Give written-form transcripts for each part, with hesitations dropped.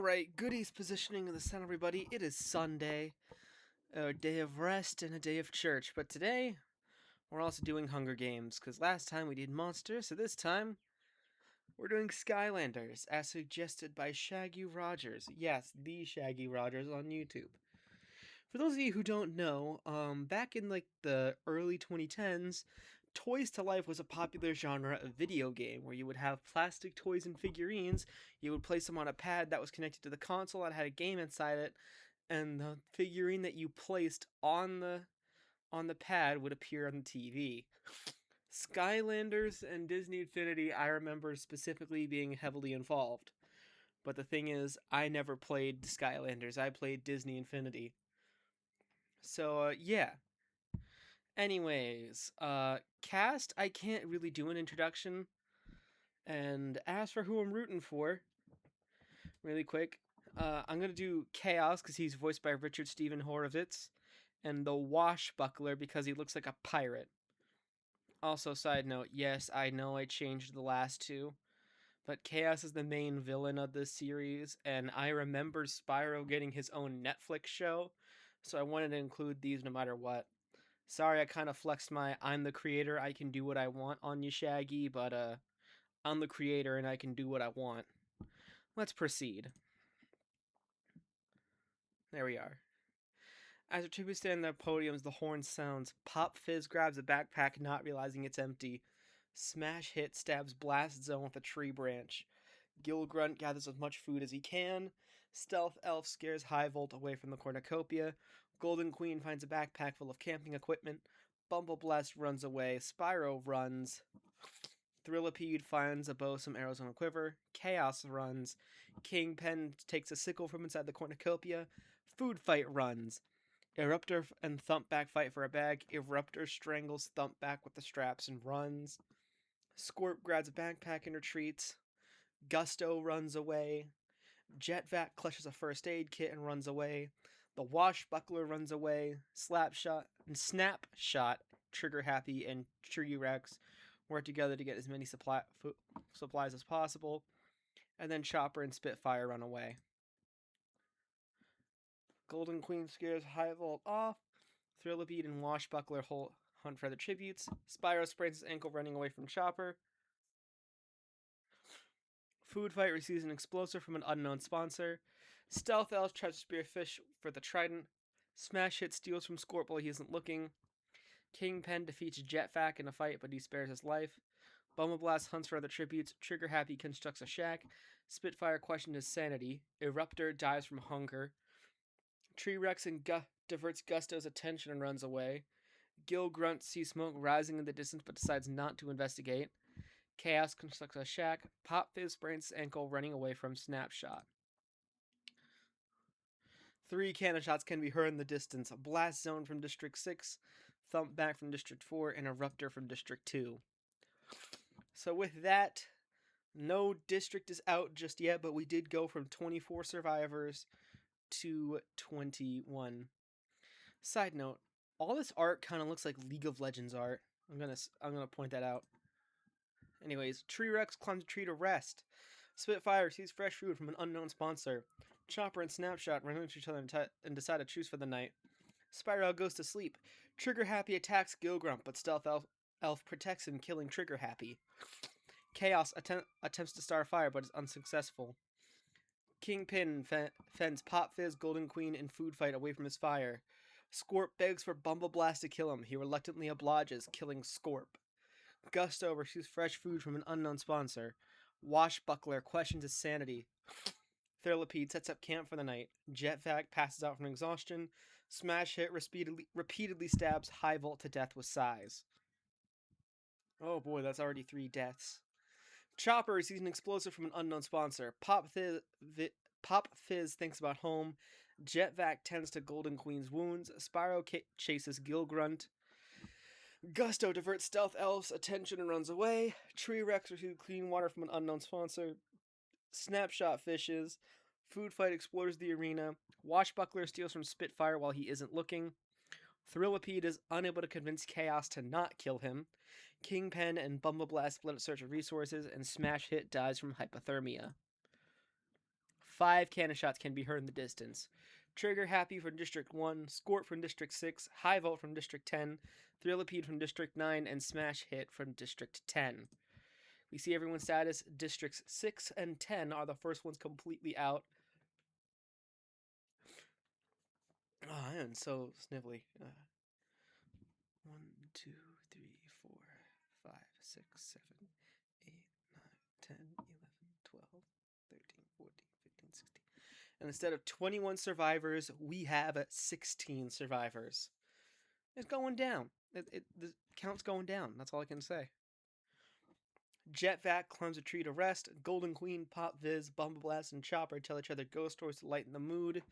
Alright, goodies positioning of the sun, everybody. It is Sunday, a day of rest and a day of church. But today, we're also doing Hunger Games, because last time we did Monsters, so this time, we're doing Skylanders, as suggested by Shaggy Rogers. Yes, the Shaggy Rogers on YouTube. For those of you who don't know, back in like the early 2010s, Toys to Life was a popular genre of video game where you would have plastic toys and figurines. You would place them on a pad that was connected to the console that had a game inside it, and the figurine that you placed on the pad would appear on the TV. Skylanders and Disney Infinity, I remember specifically being heavily involved. But the thing is, I never played Skylanders. I played Disney Infinity. So, yeah. Anyways, cast, I can't really do an introduction. And as for who I'm rooting for, really quick, I'm gonna do Chaos because he's voiced by Richard Steven Horowitz, and the Washbuckler because he looks like a pirate. Also, side note, yes, I know I changed the last two, but Chaos is the main villain of this series, and I remember Spyro getting his own Netflix show, so I wanted to include these no matter what. Sorry, I kind of flexed my I'm the creator, I can do what I want on you, Shaggy, but I'm the creator and I can do what I want. Let's proceed. There we are. As the tribute stand on the podiums, the horn sounds. Pop Fizz grabs a backpack, not realizing it's empty. Smash Hit stabs Blast Zone with a tree branch. Gil Grunt gathers as much food as he can. Stealth Elf scares High Volt away from the cornucopia. Golden Queen finds a backpack full of camping equipment. Bumble Blast runs away. Spyro runs. Thrillipede finds a bow, some arrows, and a quiver. Chaos runs. Kingpin takes a sickle from inside the cornucopia. Food Fight runs. Eruptor and Thumpback fight for a bag. Eruptor strangles Thumpback with the straps and runs. Scorp grabs a backpack and retreats. Gusto runs away. Jetvac clutches a first aid kit and runs away. The Washbuckler runs away. Slapshot and Snapshot, Trigger Happy, and Tree Rex work together to get as many supplies as possible. And then Chopper and Spitfire run away. Golden Queen scares High Volt off. Thrillipede and Washbuckler hunt for other tributes. Spyro sprains his ankle running away from Chopper. Food Fight receives an explosive from an unknown sponsor. Stealth Elf tries to spear Fish for the trident. Smash Hit steals from Scorp while he isn't looking. Kingpin defeats Jetvac in a fight, but he spares his life. Bumbleblast hunts for other tributes. Trigger Happy constructs a shack. Spitfire questions his sanity. Eruptor dies from hunger. Tree Rex and diverts Gusto's attention and runs away. Gil Grunt sees smoke rising in the distance but decides not to investigate. Chaos constructs a shack. Pop Fizz sprains his ankle running away from Snapshot. 3 cannon shots can be heard in the distance. A Blast Zone from District 6, Thumpback from District 4, and Eruptor from District 2. So with that, no district is out just yet, but we did go from 24 survivors to 21. Side note, all this art kind of looks like League of Legends art. I'm gonna point that out. Anyways, Tree Rex climbs a tree to rest. Spitfire sees fresh food from an unknown sponsor. Chopper and Snapshot run into each other and decide to choose for the night. Spyro goes to sleep. Trigger Happy attacks Gilgrump, but Stealth Elf protects him, killing Trigger Happy. Chaos attempts to start a fire, but is unsuccessful. Kingpin fends Pop Fizz, Golden Queen, and Food Fight away from his fire. Scorp begs for Bumbleblast to kill him. He reluctantly obliges, killing Scorp. Gusto receives fresh food from an unknown sponsor. Washbuckler questions his sanity. Thrillipede sets up camp for the night. Jetvac passes out from exhaustion. Smash Hit repeatedly stabs High Volt to death with size. Oh boy, that's already 3 deaths. Chopper receives an explosive from an unknown sponsor. Pop Fizz thinks about home. Jetvac tends to Golden Queen's wounds. Spyro chases Gil Grunt. Gusto diverts Stealth Elf's attention and runs away. Tree Rex receives clean water from an unknown sponsor. Snapshot fishes. Food Fight explores the arena. Washbuckler steals from Spitfire while he isn't looking. Thrillipede is unable to convince Chaos to not kill him. Kingpin and Bumbleblast split in search of resources, and Smash Hit dies from hypothermia. 5 cannon shots can be heard in the distance. Trigger Happy from District 1, Squirt from District 6, High Volt from District 10, Thrillipede from District 9, and Smash Hit from District 10. We see everyone's status. Districts 6 and 10 are the first ones completely out. Oh, I am so snivelly. 1, 2, 3, 4, 5, 6, 7, 8, 9, 10, 11, 12, 13, 14, 15, 16. And instead of 21 survivors, we have 16 survivors. It's going down. The count's going down. That's all I can say. Jetvac climbs a tree to rest. Golden Queen, Pop Viz, Bumbleblast, and Chopper tell each other ghost stories to lighten the mood.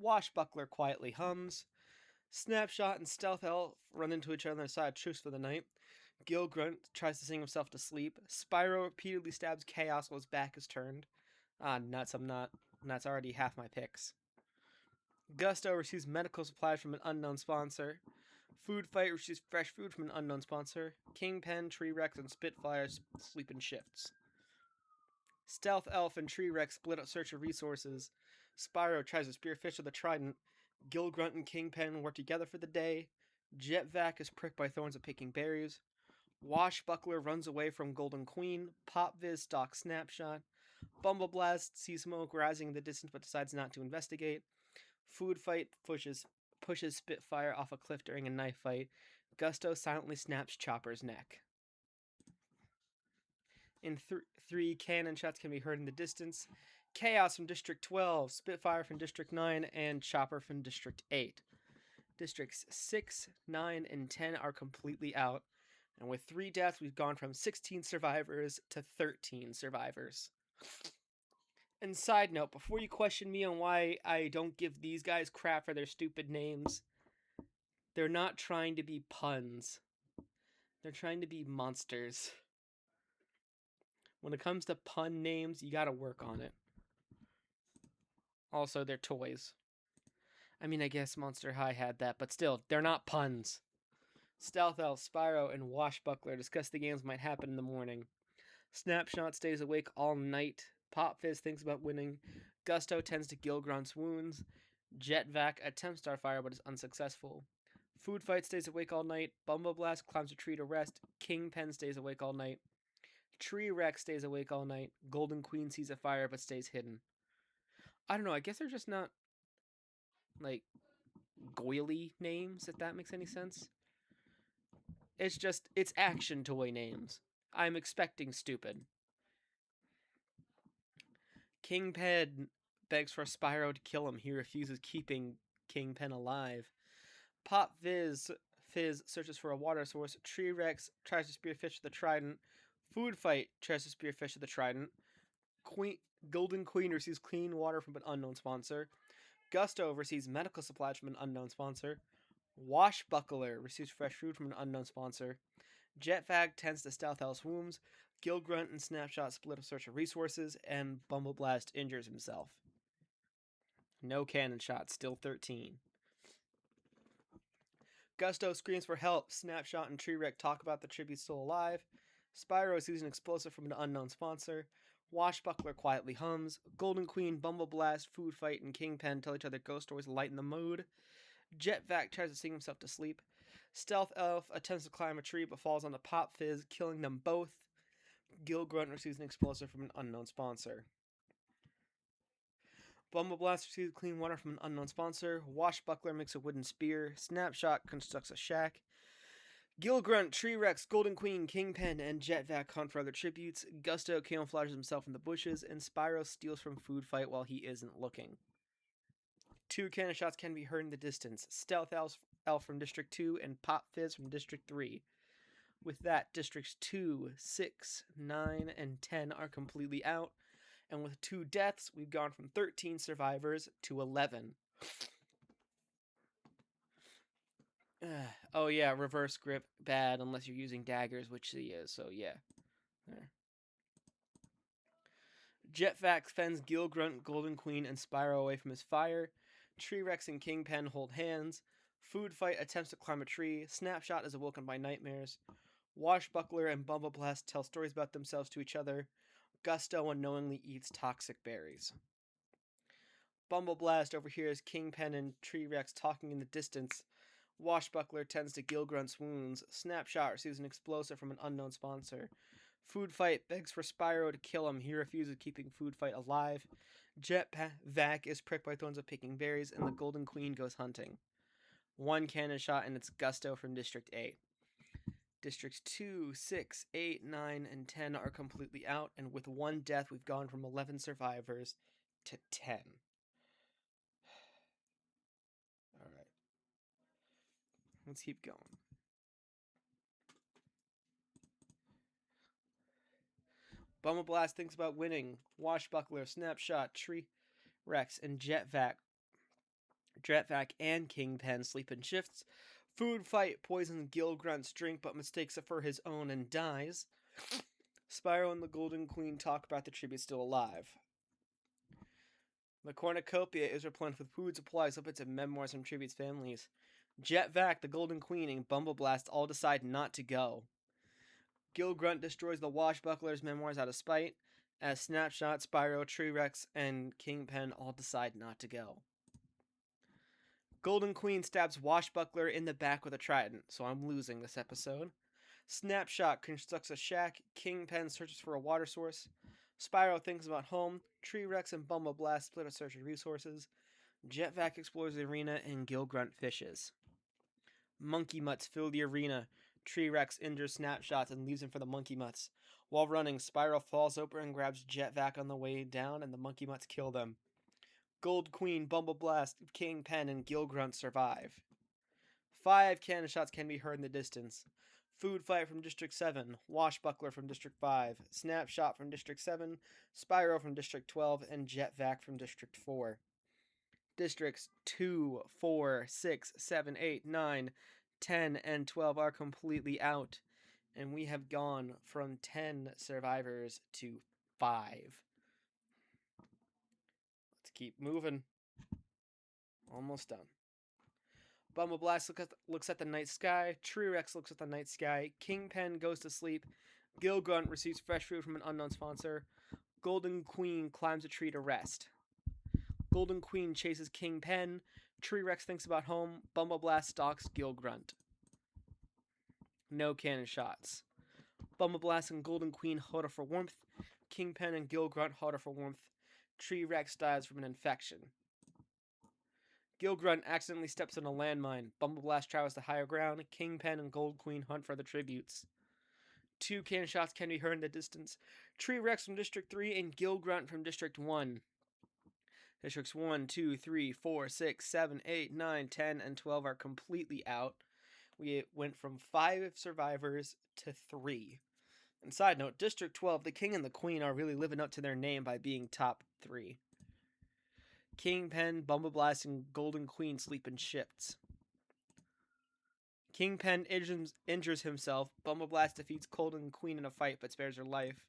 Washbuckler quietly hums. Snapshot and Stealth Elf run into each other and decide truce for the night. Gil Grunt tries to sing himself to sleep. Spyro repeatedly stabs Chaos while his back is turned. Ah, nuts, I'm not. That's already half my picks. Gusto receives medical supplies from an unknown sponsor. Food Fight receives fresh food from an unknown sponsor. Kingpin, Tree Rex, and Spitfire sleep in shifts. Stealth Elf and Tree Rex split up search of resources. Spyro tries to spearfish with a trident. Gil Grunt and Kingpin work together for the day. Jetvac is pricked by thorns of picking berries. Washbuckler runs away from Golden Queen. Pop Viz stalks Snapshot. Bumbleblast sees smoke rising in the distance but decides not to investigate. Food Fight pushes Spitfire off a cliff during a knife fight. Gusto silently snaps Chopper's neck. In 3 cannon shots can be heard in the distance. Chaos from District 12, Spitfire from District 9, and Chopper from District 8. Districts 6, 9, and 10 are completely out. And with 3 deaths, we've gone from 16 survivors to 13 survivors. And side note, before you question me on why I don't give these guys crap for their stupid names, they're not trying to be puns. They're trying to be monsters. When it comes to pun names, you gotta work on it. Also, they're toys. I mean, I guess Monster High had that, but still, they're not puns. Stealth Elf, Spyro, and Washbuckler discuss the games might happen in the morning. Snapshot stays awake all night. Pop Fizz thinks about winning. Gusto tends to Gil Grunt's wounds. Jetvac attempts Starfire but is unsuccessful. Food Fight stays awake all night. Bumbleblast climbs a tree to rest. Kingpin stays awake all night. Tree Rex stays awake all night. Golden Queen sees a fire but stays hidden. I don't know, I guess they're just not, like, goily names, if that makes any sense. It's action toy names. I'm expecting stupid. Kingpin begs for Spyro to kill him. He refuses, keeping Kingpin alive. Pop Fizz searches for a water source. Tree Rex tries to spearfish with a trident. Food Fight tries to spearfish with a trident. Golden Queen receives clean water from an unknown sponsor. Gusto receives medical supplies from an unknown sponsor. Washbuckler receives fresh food from an unknown sponsor. Jetvac tends to Stealth Elf's wounds. Gil Grunt and Snapshot split a search of resources, and Bumbleblast injures himself. No cannon shots, still 13. Gusto screams for help. Snapshot and Tree Rex talk about the tribute still alive. Spyro sees an explosive from an unknown sponsor. Washbuckler quietly hums. Golden Queen, Bumbleblast, Food Fight, and Kingpin tell each other ghost stories to lighten the mood. Jetvac tries to sing himself to sleep. Stealth Elf attempts to climb a tree but falls onto Pop Fizz, killing them both. Gil Grunt receives an explosive from an unknown sponsor. Bumbleblast receives clean water from an unknown sponsor. Washbuckler makes a wooden spear. Snapshot constructs a shack. Gil Grunt, Tree Rex, Golden Queen, Kingpin, and Jetvac hunt for other tributes. Gusto camouflages himself in the bushes, and Spyro steals from Food Fight while he isn't looking. 2 cannon shots can be heard in the distance. Stealth Elf from District 2 and Pop Fizz from District 3. With that, Districts 2, 6, 9, and 10 are completely out. And with 2 deaths, we've gone from 13 survivors to 11. Oh yeah, reverse grip, bad unless you're using daggers, which he is, so yeah. There. Jetvac fends Gil Grunt, Golden Queen, and Spyro away from his fire. Tree Rex and Kingpin hold hands. Food Fight attempts to climb a tree. Snapshot is awoken by nightmares. Washbuckler and Bumbleblast tell stories about themselves to each other. Gusto unknowingly eats toxic berries. Bumble Blast overhears Kingpen and Tree Rex talking in the distance. Washbuckler tends to Gilgrunt's wounds. Snapshot receives an explosive from an unknown sponsor. Food Fight begs for Spyro to kill him. He refuses, keeping Food Fight alive. Vac is pricked by thorns of picking berries, and the Golden Queen goes hunting. One cannon shot, and it's Gusto from District 8. Districts 2, 6, 8, 9, and 10 are completely out, and with one death, we've gone from 11 survivors to 10. Alright. Let's keep going. Bumble Blast thinks about winning. Washbuckler, Snapshot, Tree Rex, and Jetvac and Kingpen sleep in shifts. Food Fight poisons Gilgrunt's drink but mistakes it for his own and dies. Spyro and the Golden Queen talk about the tribute still alive. The cornucopia is replenished with food supplies, puppets, and memoirs from tributes families. Jetvac, the Golden Queen, and Bumble Blast all decide not to go. Gilgrunt destroys the Washbuckler's memoirs out of spite, as Snapshot, Spyro, Tree Rex, and Kingpen all decide not to go. Golden Queen stabs Washbuckler in the back with a trident, so I'm losing this episode. Snapshot constructs a shack, Kingpen searches for a water source, Spyro thinks about home, Tree Rex and Bumble Blast split a search of resources, Jetvac explores the arena, and Gilgrunt fishes. Monkey Mutts fill the arena. Tree Rex injures Snapshots and leaves him for the Monkey Mutts. While running, Spyro falls over and grabs Jetvac on the way down, and the Monkey Mutts kill them. Gold Queen, Bumble Blast, Kingpen, and Gilgrunt survive. 5 cannon shots can be heard in the distance. Food Fight from District 7, Washbuckler from District 5, Snapshot from District 7, Spyro from District 12, and Jetvac from District 4. Districts 2, 4, 6, 7, 8, 9, 10, and 12 are completely out, and we have gone from 10 survivors to 5. Let's keep moving. Almost done. Bumble Blast looks at the night sky. Tree Rex looks at the night sky. Kingpen goes to sleep. Gilgrunt receives fresh food from an unknown sponsor. Golden Queen climbs a tree to rest. Golden Queen chases Kingpen. Tree Rex thinks about home. Bumble Blast stalks Gilgrunt. No cannon shots. Bumble Blast and Golden Queen huddle for warmth. Kingpen and Gilgrunt huddle for warmth. Tree Rex dies from an infection. Gilgrunt accidentally steps on a landmine. Bumble Blast travels to higher ground. Kingpen and Gold Queen hunt for the tributes. 2 cannon shots can be heard in the distance. Tree Rex from District 3 and Gilgrunt from District 1. Districts 1, 2, 3, 4, 6, 7, 8, 9, 10, and 12 are completely out. We went from 5 survivors to 3. And side note, District 12, the King and the Queen are really living up to their name by being top 3. Kingpen, Bumble Blast, and Golden Queen sleep in shifts. Kingpen injures himself. Bumble Blast defeats Golden Queen in a fight but spares her life.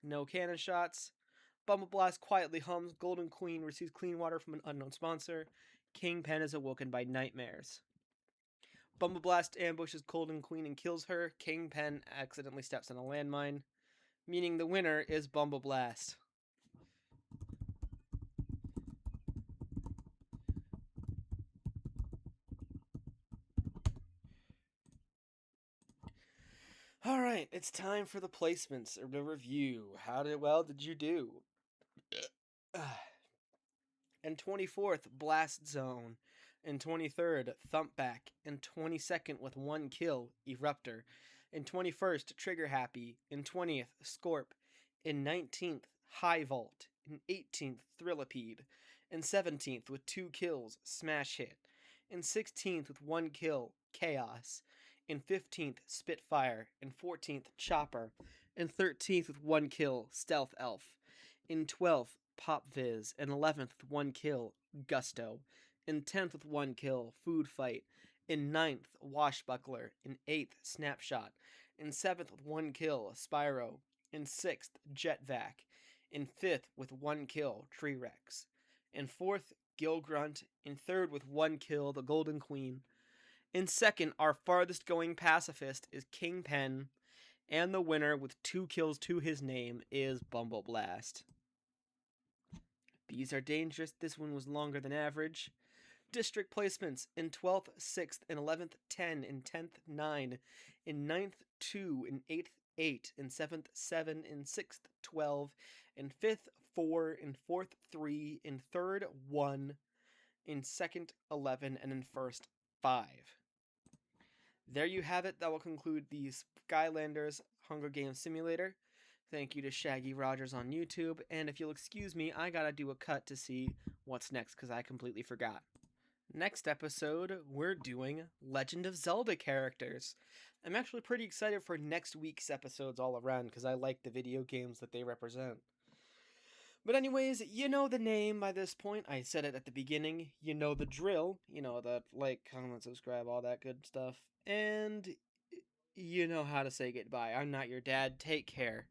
No cannon shots. Bumble Blast quietly hums. Golden Queen receives clean water from an unknown sponsor. Kingpen is awoken by nightmares. Bumble Blast ambushes Golden Queen and kills her. Kingpen accidentally steps on a landmine, meaning the winner is Bumble Blast. Alright, it's time for the placements or the review. How did you do? In 24th, Blast Zone. In 23rd, Thumpback. In 22nd, with 1 kill, Eruptor. In 21st, Trigger Happy. In 20th, Scorp. In 19th, High Vault. In 18th, Thrillipede. In 17th, with 2 kills, Smash Hit. In 16th, with 1 kill, Chaos. In 15th, Spitfire. In 14th, Chopper. In 13th, with 1 kill, Stealth Elf. In 12th, Pop Viz. In 11th, with 1 kill, Gusto. In 10th, with 1 kill, Food Fight. In 9th, Washbuckler. In 8th, Snapshot. In 7th, with 1 kill, Spyro. In 6th, Jetvac. In 5th, with 1 kill, Tree Rex. In 4th, Gilgrunt. In 3rd, with 1 kill, the Golden Queen. In 2nd, our farthest going pacifist is Kingpen, and the winner with 2 kills to his name is Bumble Blast. These are dangerous. This one was longer than average. District placements in 12th, 6th, and 11th, 10, in 10th, 9, in 9th, 2, in 8th, 8, in 7th, 7, in 6th, 12, in 5th, 4, in 4th, 3, in 3rd, 1, in 2nd, 11, and in 1st, 5. There you have it. That will conclude the Skylanders Hunger Games Simulator. Thank you to Shaggy Rogers on YouTube, and if you'll excuse me, I gotta do a cut to see what's next, because I completely forgot. Next episode, we're doing Legend of Zelda characters. I'm actually pretty excited for next week's episodes all around, because I like the video games that they represent. But anyways, you know the name by this point. I said it at the beginning. You know the drill. You know the like, comment, subscribe, all that good stuff. And you know how to say goodbye. I'm not your dad. Take care.